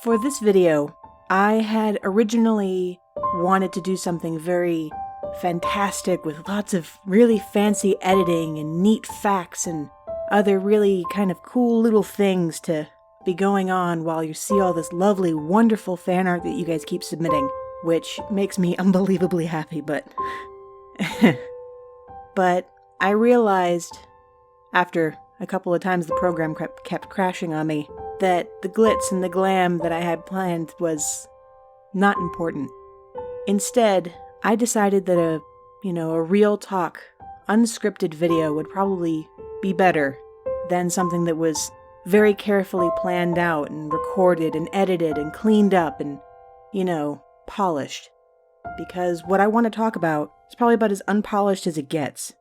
For this video, I had originally wanted to do something very fantastic with lots of really fancy editing and neat facts and other really kind of cool little things to be going on while you see all this lovely, wonderful fan art that you guys keep submitting, which makes me unbelievably happy, but but I realized after a couple of times the program kept crashing on me that the glitz and the glam that I had planned was not important. Instead, I decided that a real talk, unscripted video would probably be better than something that was very carefully planned out and recorded and edited and cleaned up and, polished. Because what I want to talk about is probably about as unpolished as it gets.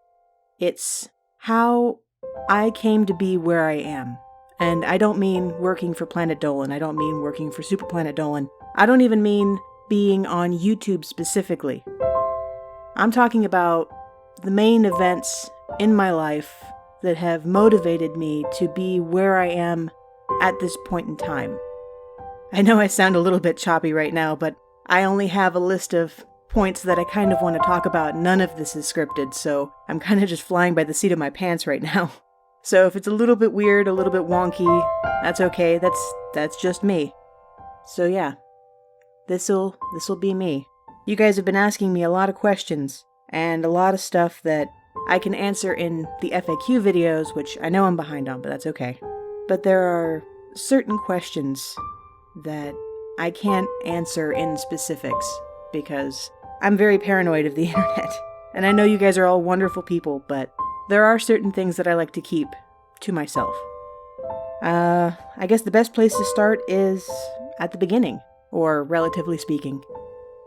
It's how I came to be where I am. And I don't mean working for Planet Dolan. I don't mean working for Super Planet Dolan. I don't even mean being on YouTube specifically. I'm talking about the main events in my life that have motivated me to be where I am at this point in time. I know I sound a little bit choppy right now, but I only have a list of points that I kind of want to talk about. None of this is scripted, so I'm kind of just flying by the seat of my pants right now. So if it's a little bit weird, a little bit wonky, that's okay. That's just me. So yeah, this'll be me. You guys have been asking me a lot of questions and a lot of stuff that I can answer in the FAQ videos, which I know I'm behind on, but that's okay. But there are certain questions that I can't answer in specifics because I'm very paranoid of the internet. And I know you guys are all wonderful people, but there are certain things that I like to keep to myself. I guess the best place to start is at the beginning, or relatively speaking.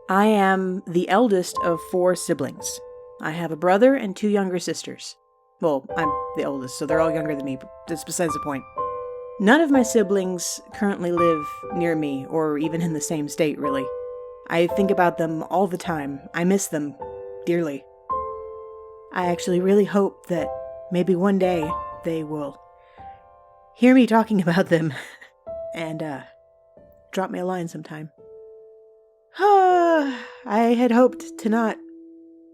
I am the eldest of 4 siblings. I have a brother and 2 younger sisters. Well, I'm the oldest, so they're all younger than me, but that's besides the point. None of my siblings currently live near me, or even in the same state, really. I think about them all the time. I miss them dearly. I actually really hope that maybe one day they will hear me talking about them and drop me a line sometime. I had hoped to not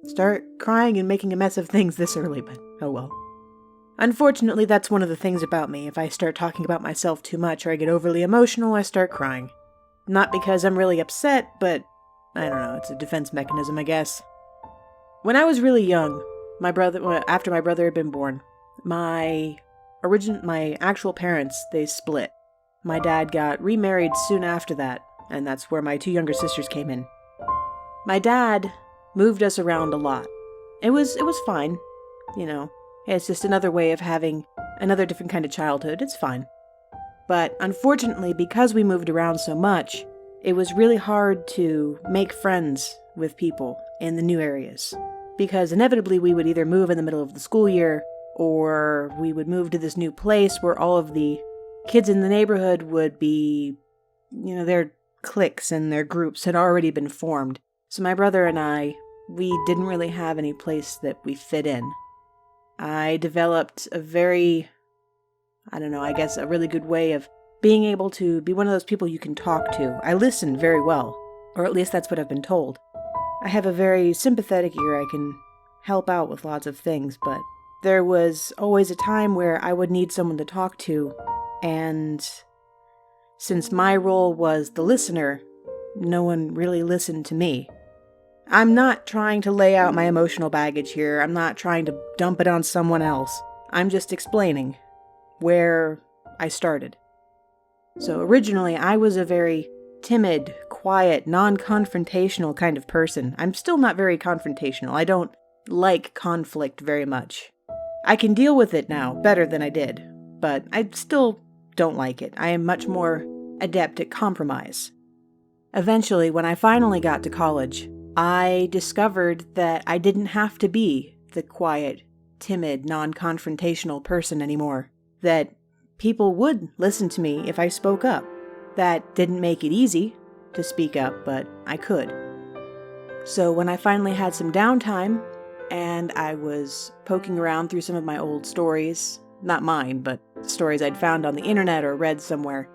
start crying and making a mess of things this early, but oh well. Unfortunately, that's one of the things about me. If I start talking about myself too much or I get overly emotional, I start crying. Not because I'm really upset, but I don't know, it's a defense mechanism, I guess. When I was really young, after my brother had been born, my actual parents, they split. My dad got remarried soon after that, and that's where my 2 younger sisters came in. My dad moved us around a lot. It was fine, It's just another way of having another different kind of childhood. It's fine. But unfortunately, because we moved around so much, it was really hard to make friends with people in the new areas. Because inevitably we would either move in the middle of the school year, or we would move to this new place where all of the kids in the neighborhood would be, their cliques and their groups had already been formed. So my brother and I, we didn't really have any place that we fit in. I developed a very, a really good way of being able to be one of those people you can talk to. I listen very well, or at least that's what I've been told. I have a very sympathetic ear. I can help out with lots of things, but there was always a time where I would need someone to talk to, and since my role was the listener, no one really listened to me. I'm not trying to lay out my emotional baggage here. I'm not trying to dump it on someone else. I'm just explaining where I started. So originally, I was a very timid, quiet, non-confrontational kind of person. I'm still not very confrontational. I don't like conflict very much. I can deal with it now better than I did, but I still don't like it. I am much more adept at compromise. Eventually, when I finally got to college, I discovered that I didn't have to be the quiet, timid, non-confrontational person anymore. That people would listen to me if I spoke up. That didn't make it easy to speak up, but I could. So when I finally had some downtime, and I was poking around through some of my old stories, not mine, but stories I'd found on the internet or read somewhere,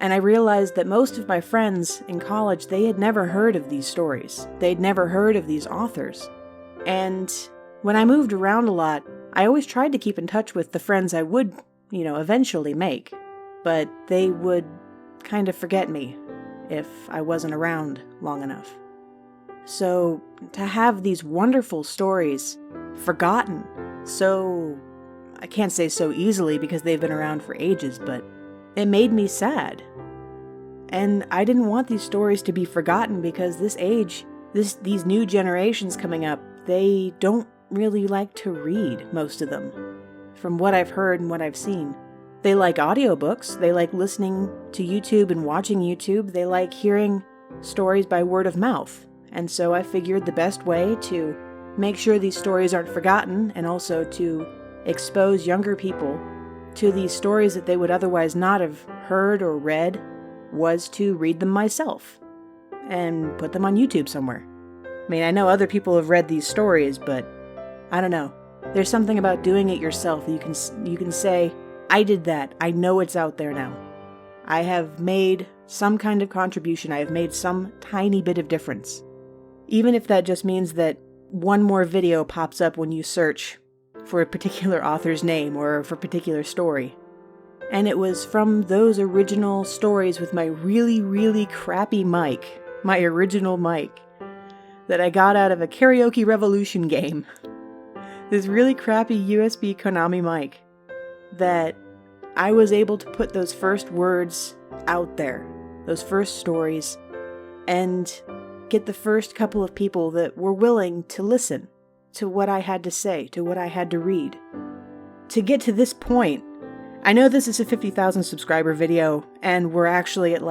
And I realized that most of my friends in college, they had never heard of these stories. They'd never heard of these authors. And when I moved around a lot, I always tried to keep in touch with the friends I would, eventually make. But they would kind of forget me if I wasn't around long enough. So to have these wonderful stories forgotten I can't say so easily because they've been around for ages, but it made me sad. And I didn't want these stories to be forgotten because this age, these new generations coming up, they don't really like to read, most of them. From what I've heard and what I've seen. They like audiobooks, they like listening to YouTube and watching YouTube, they like hearing stories by word of mouth. And so I figured the best way to make sure these stories aren't forgotten and also to expose younger people to these stories that they would otherwise not have heard or read was to read them myself and put them on YouTube somewhere. I mean, I know other people have read these stories, but I don't know. There's something about doing it yourself. You can say, I did that. I know it's out there now. I have made some kind of contribution. I have made some tiny bit of difference. Even if that just means that one more video pops up when you search for a particular author's name or for a particular story. And it was from those original stories with my really, really crappy mic, my original mic, that I got out of a Karaoke Revolution game. This really crappy USB Konami mic that I was able to put those first words out there, those first stories, and get the first couple of people that were willing to listen to what I had to say, to what I had to read. To get to this point, I know this is a 50,000 subscriber video, and we're actually at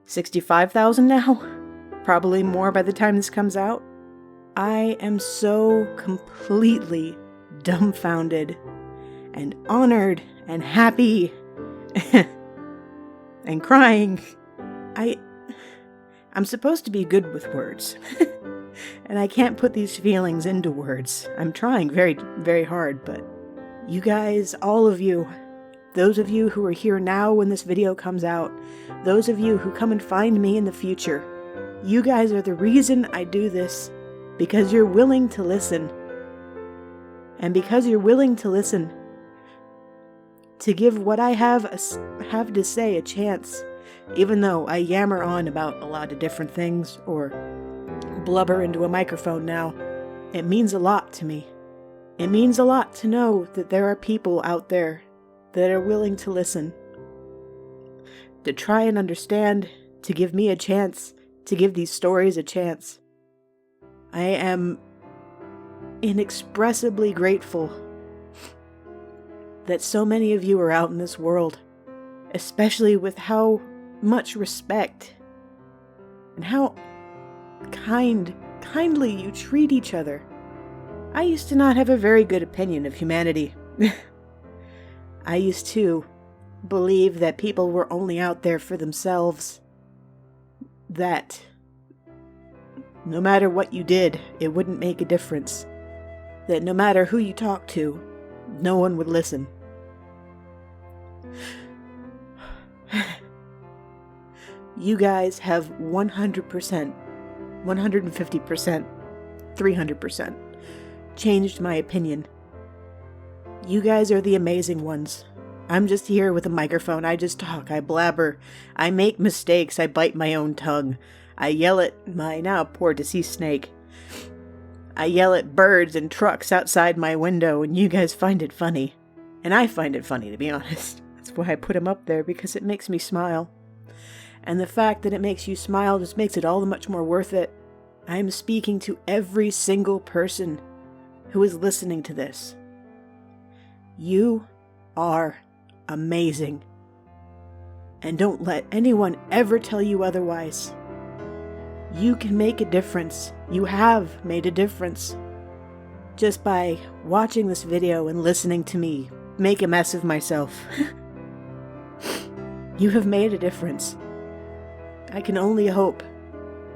65,000 now? Probably more by the time this comes out. I am so completely dumbfounded and honored and happy and crying. I'm supposed to be good with words, and I can't put these feelings into words. I'm trying very, very hard, but you guys, all of you, those of you who are here now when this video comes out, those of you who come and find me in the future, you guys are the reason I do this, because you're willing to listen. And because you're willing to listen, to give what I have to say a chance, even though I yammer on about a lot of different things, or blubber into a microphone now, it means a lot to me. It means a lot to know that there are people out there that are willing to listen, to try and understand, to give me a chance, to give these stories a chance. I am inexpressibly grateful that so many of you are out in this world, especially with how much respect and how kindly you treat each other. I used to not have a very good opinion of humanity. I used to believe that people were only out there for themselves, that no matter what you did, it wouldn't make a difference, that no matter who you talked to, no one would listen. You guys have 100%, 150%, 300% changed my opinion. You guys are the amazing ones. I'm just here with a microphone. I just talk. I blabber. I make mistakes. I bite my own tongue. I yell at my now poor deceased snake. I yell at birds and trucks outside my window, and you guys find it funny. And I find it funny, to be honest. That's why I put them up there, because it makes me smile. And the fact that it makes you smile just makes it all the much more worth it. I am speaking to every single person who is listening to this. You are amazing. And don't let anyone ever tell you otherwise. You can make a difference. You have made a difference. Just by watching this video and listening to me make a mess of myself. You have made a difference. I can only hope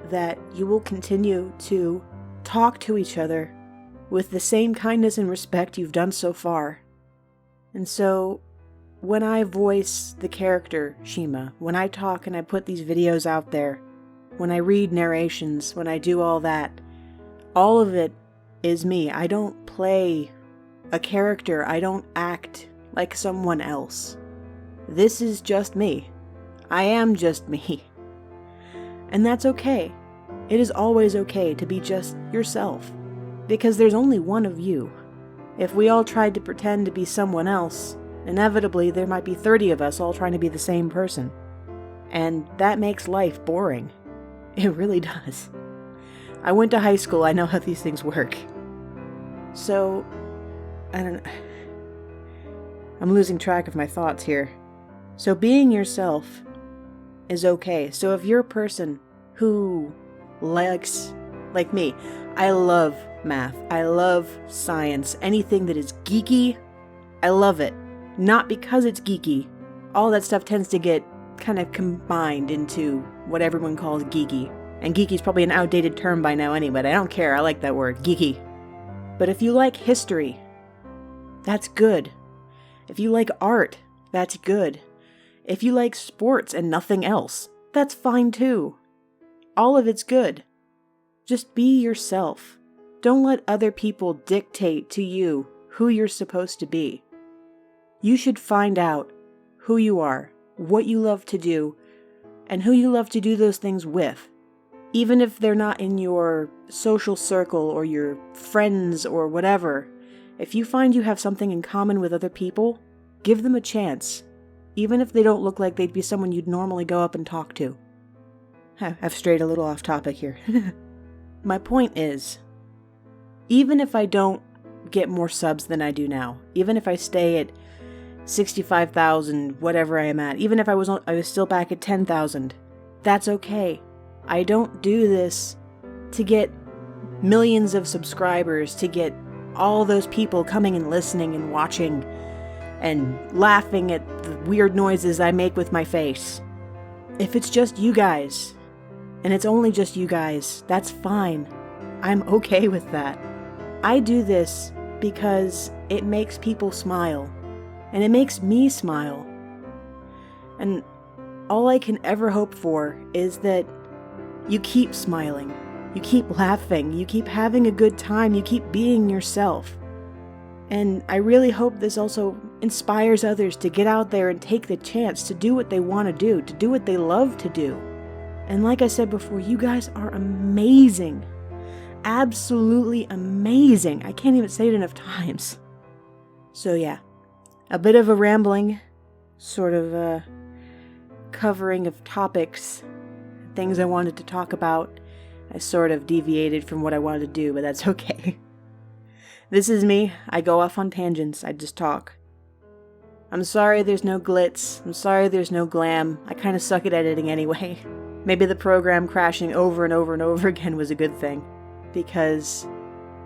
that you will continue to talk to each other with the same kindness and respect you've done so far. And so, when I voice the character Shima, when I talk and I put these videos out there, when I read narrations, when I do all that, all of it is me. I don't play a character. I don't act like someone else. This is just me. I am just me. And that's okay. It is always okay to be just yourself, because there's only one of you. If we all tried to pretend to be someone else, inevitably there might be 30 of us all trying to be the same person. And that makes life boring. It really does. I went to high school, I know how these things work. So, I don't know. I'm losing track of my thoughts here. So being yourself is okay. So if you're a person who likes, like me, I love math, I love science, anything that is geeky, I love it. Not because it's geeky. All that stuff tends to get kind of combined into what everyone calls geeky. And geeky is probably an outdated term by now anyway, but I don't care, I like that word, geeky. But if you like history, that's good. If you like art, that's good. If you like sports and nothing else, that's fine too. All of it's good. Just be yourself. Don't let other people dictate to you who you're supposed to be. You should find out who you are, what you love to do, and who you love to do those things with. Even if they're not in your social circle or your friends or whatever, if you find you have something in common with other people, give them a chance. Even if they don't look like they'd be someone you'd normally go up and talk to. I've strayed a little off topic here. My point is, even if I don't get more subs than I do now, even if I stay at 65,000, whatever I am at, even if I was still back at 10,000, that's okay. I don't do this to get millions of subscribers, to get all those people coming and listening and watching and laughing at the weird noises I make with my face. If it's just you guys, and it's only just you guys, that's fine. I'm okay with that. I do this because it makes people smile, and it makes me smile. And all I can ever hope for is that you keep smiling, you keep laughing, you keep having a good time, you keep being yourself. And I really hope this also inspires others to get out there and take the chance to do what they want to do what they love to do. And like I said before, you guys are amazing. Absolutely amazing. I can't even say it enough times. So yeah, a bit of a rambling, sort of covering of topics, things I wanted to talk about. I sort of deviated from what I wanted to do, but that's okay. This is me. I go off on tangents. I just talk. I'm sorry there's no glitz. I'm sorry there's no glam. I kind of suck at editing anyway. Maybe the program crashing over and over and over again was a good thing. Because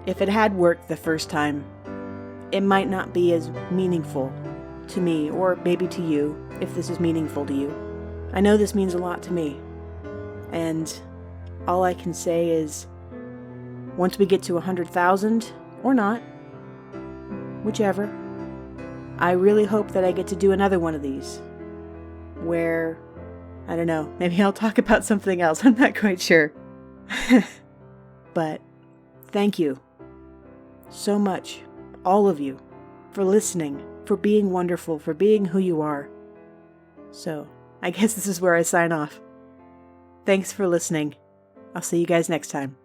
if it had worked the first time, it might not be as meaningful to me, or maybe to you, if this is meaningful to you. I know this means a lot to me. And all I can say is, once we get to 100,000, or not, whichever, I really hope that I get to do another one of these, where, I don't know, maybe I'll talk about something else, I'm not quite sure. But, thank you so much, all of you, for listening, for being wonderful, for being who you are. So, I guess this is where I sign off. Thanks for listening. I'll see you guys next time.